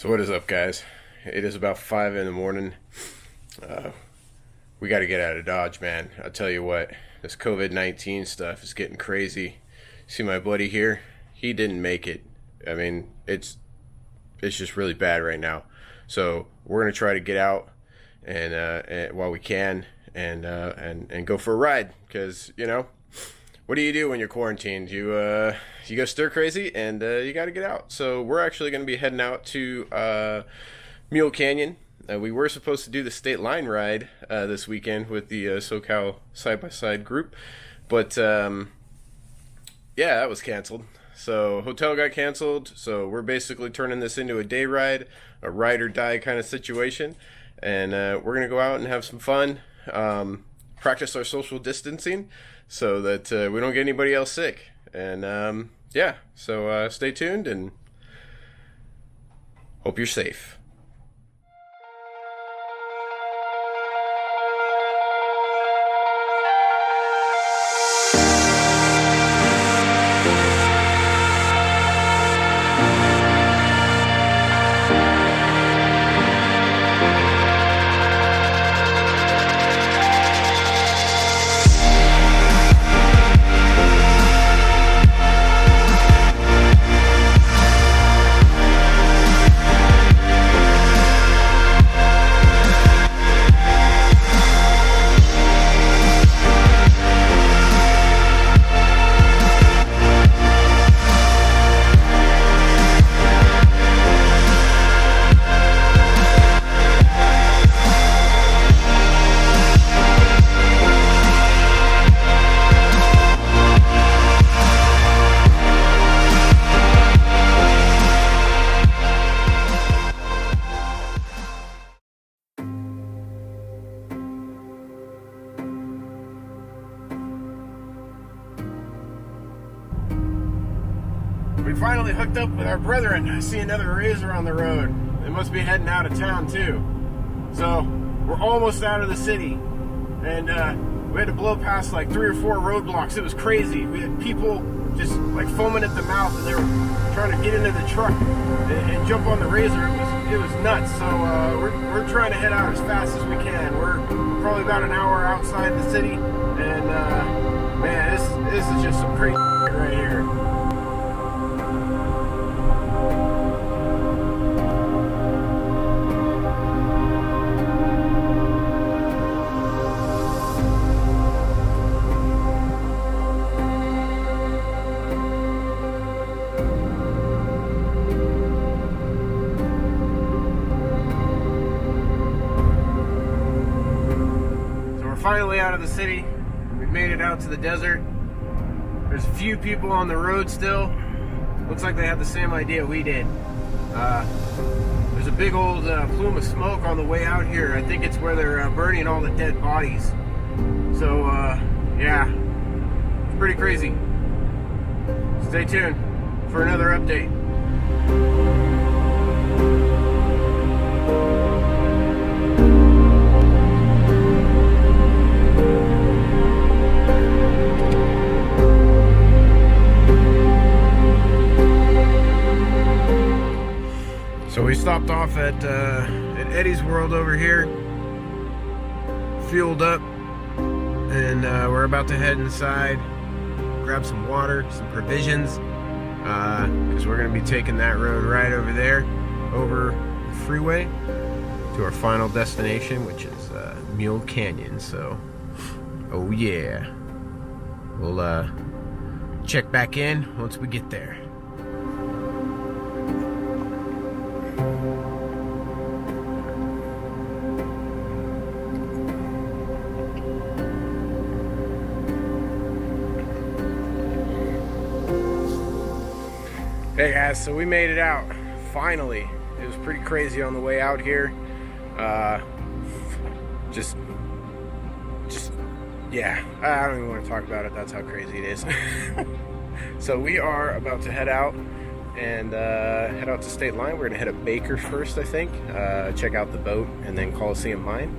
So what is up, guys? It is about 5 in the morning. We got to get out of Dodge, man. I'll tell you what, this COVID-19 stuff is getting crazy. See my buddy here? He didn't make it. I mean, it's just really bad right now. So we're gonna try to get out and while we can and go for a ride, because what do you do when you're quarantined? You go stir crazy, and you got to get out. So we're actually going to be heading out to Mule Canyon. We were supposed to do the state line ride this weekend with the SoCal SIDE group, but yeah, that was canceled. So hotel got canceled. So we're basically turning this into a day ride, a ride or die kind of situation, and we're going to go out and have some fun, practice our social distancing, so that we don't get anybody else sick. And yeah, so stay tuned and hope you're safe. We finally hooked up with our brethren. I see another Razor on the road. They must be heading out of town too. So we're almost out of the city, and we had to blow past like 3 or 4 roadblocks. It was crazy. We had people just like foaming at the mouth, and they were trying to get into the truck and jump on the Razor. It was nuts. So we're trying to head out as fast as we can. We're probably about an hour outside the city, and man, this is just some crazy right here. Finally out of the city. We've made it out to the desert. There's a few people on the road still. Looks like they had the same idea we did. There's a big old plume of smoke on the way out here. I think it's where they're burning all the dead bodies. So yeah, it's pretty crazy. Stay tuned for another update. So we stopped off at Eddie's World over here, fueled up, and we're about to head inside, grab some water, some provisions, because we're going to be taking that road right over there, over the freeway, to our final destination, which is Mule Canyon. So, oh yeah, we'll check back in once we get there. Hey guys, so we made it out, finally. It was pretty crazy on the way out here. Yeah, I don't even want to talk about it. That's how crazy it is. So we are about to head out and head out to State Line. We're gonna head up Baker first, I think, check out the boat, and then Colosseum Mine.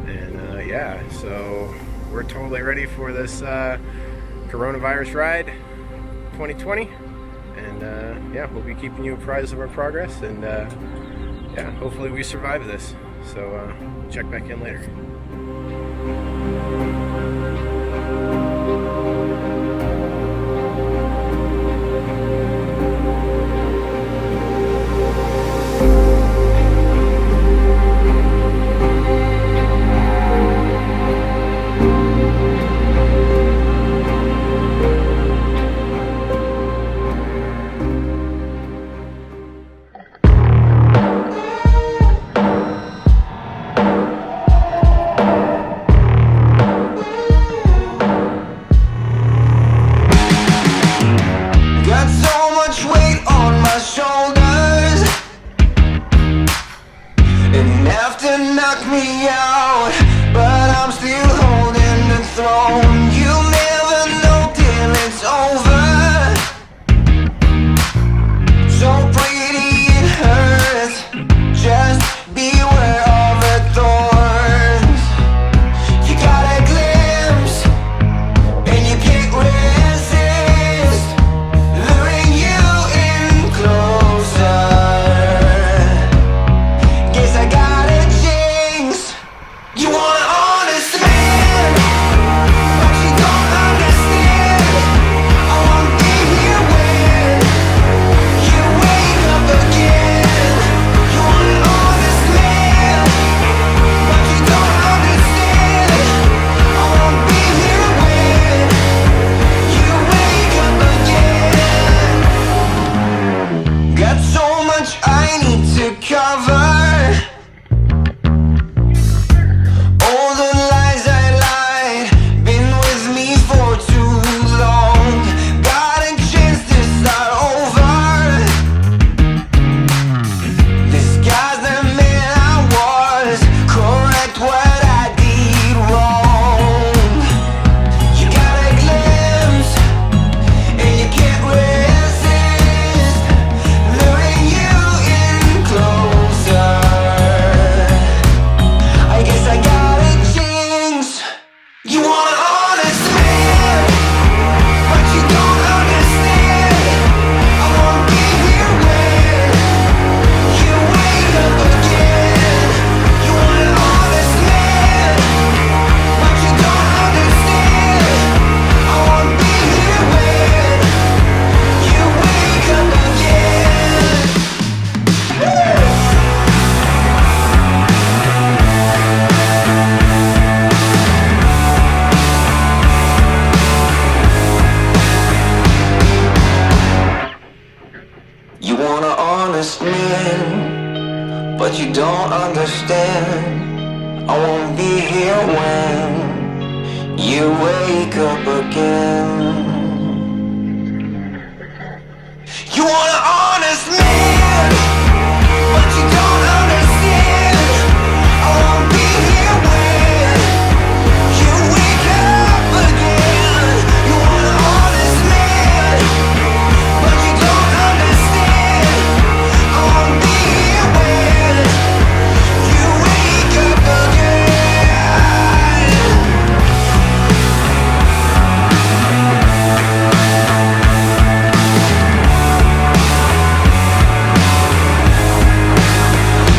And yeah, so we're totally ready for this coronavirus ride 2020. And yeah, we'll be keeping you apprised of our progress, and yeah, hopefully we survive this. So check back in later. but you don't understand. I won't be here when you wake up again. You want an honest man, but you don't understand. I won't be here when you wake up again. You want an honest man, but you don't understand. I won't be here when you wake up again.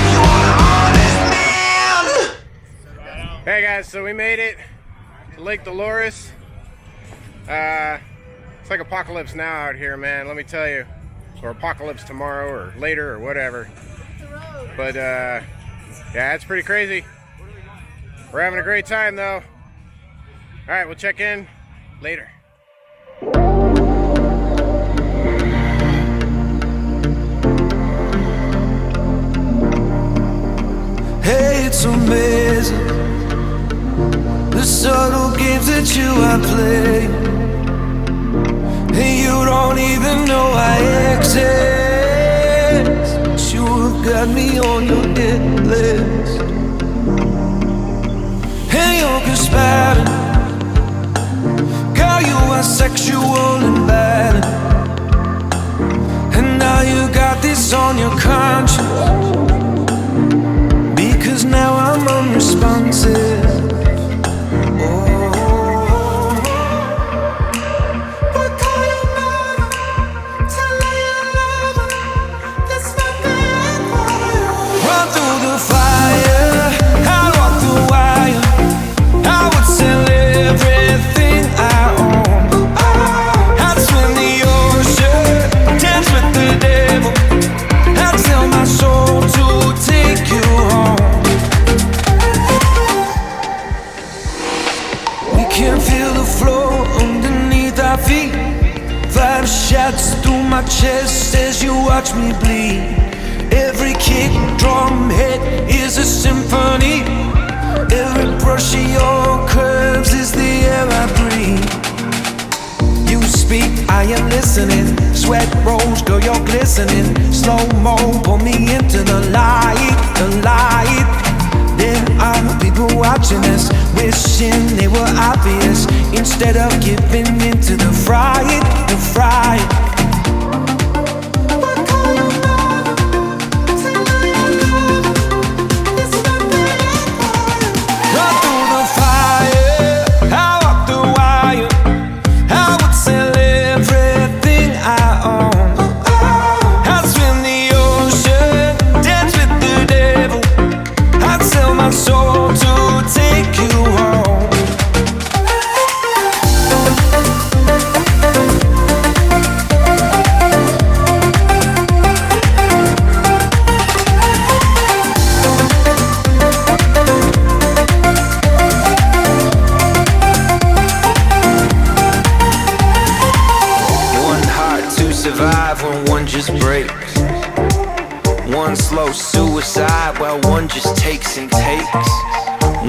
You want an honest man. Hey guys, so we made it to Lake Dolores. It's like apocalypse now out here, man, let me tell you. Or apocalypse tomorrow or later or whatever. But yeah, it's pretty crazy. We're having a great time though. Alright, we'll check in later. Hey, it's amazing the subtle games that you are playing, and you don't even know I exist. But you have got me on your hit list, and you're conspiring. Girl, you are sexual and bad, and now you got this on your conscience. Because now I'm unresponsive. Oh, but call your mama, tell her you love her. That's not the end for you. can feel the floor underneath our feet. 5 shots through my chest as you watch me bleed. Every kick, drum, hit is a symphony. Every brush of your curves is the air I breathe. You speak, I am listening. Sweat rolls, girl, you're glistening. Slow-mo, pull me into the light, the light. There are people watching us, wishing they were obvious, instead of giving into the fright, the fright. Survive when one just breaks. One slow suicide while one just takes and takes.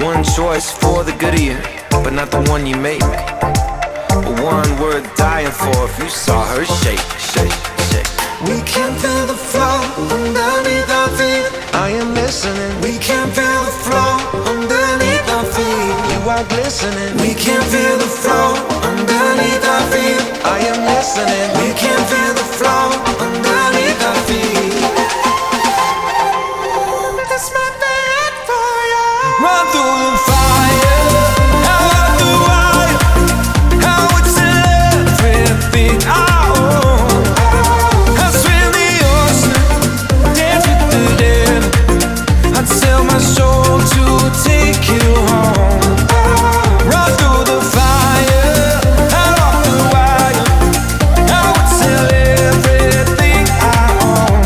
One choice for the good of you, but not the one you make. But one worth dying for if you saw her shake, shake, shake. We can feel the flow underneath our feet. I am listening. We can feel the flow underneath our feet. You are glistening. We can feel the flow underneath our feet. I am listening. We can feel the flow underneath our feet. This might be it for you. Run through the fire, out the wire. I would sell everything I own. I'd swim the ocean, dance with the devil. I'd sell my soul to take you home. Run through the fire, out the wire. I would sell everything I own.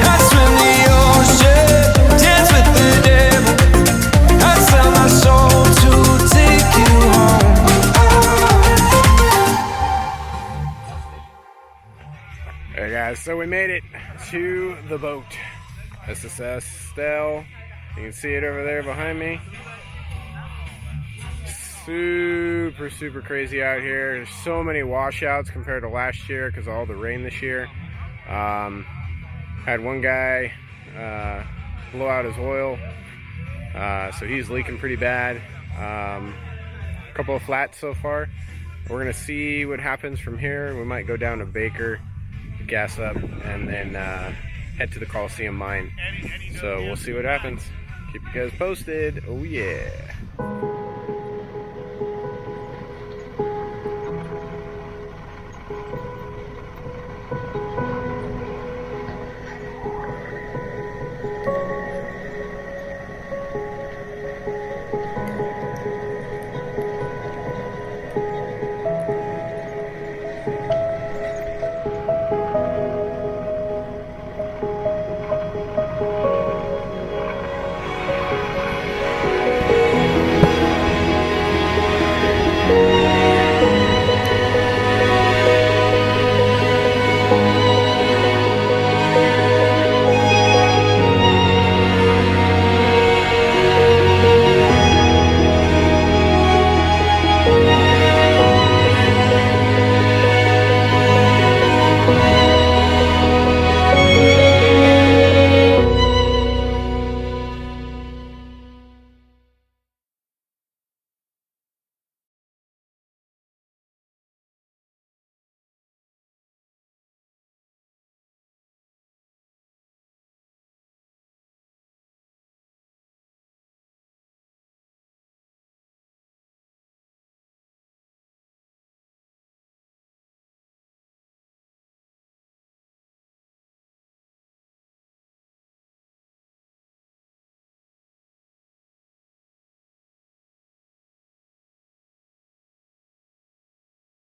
I'd swim the ocean, dance with the devil. I'd sell my soul to take you home. Alright guys, so we made it to the boat. SSS Stell. You can see it over there behind me. Super crazy out here. There's so many washouts compared to last year because of all the rain this year. Had one guy blow out his oil, so he's leaking pretty bad. A couple of flats so far. We're gonna see what happens from here. We might go down to Baker, gas up, and then head to the Colosseum Mine. So we'll see what happens. Keep you guys posted. Oh yeah.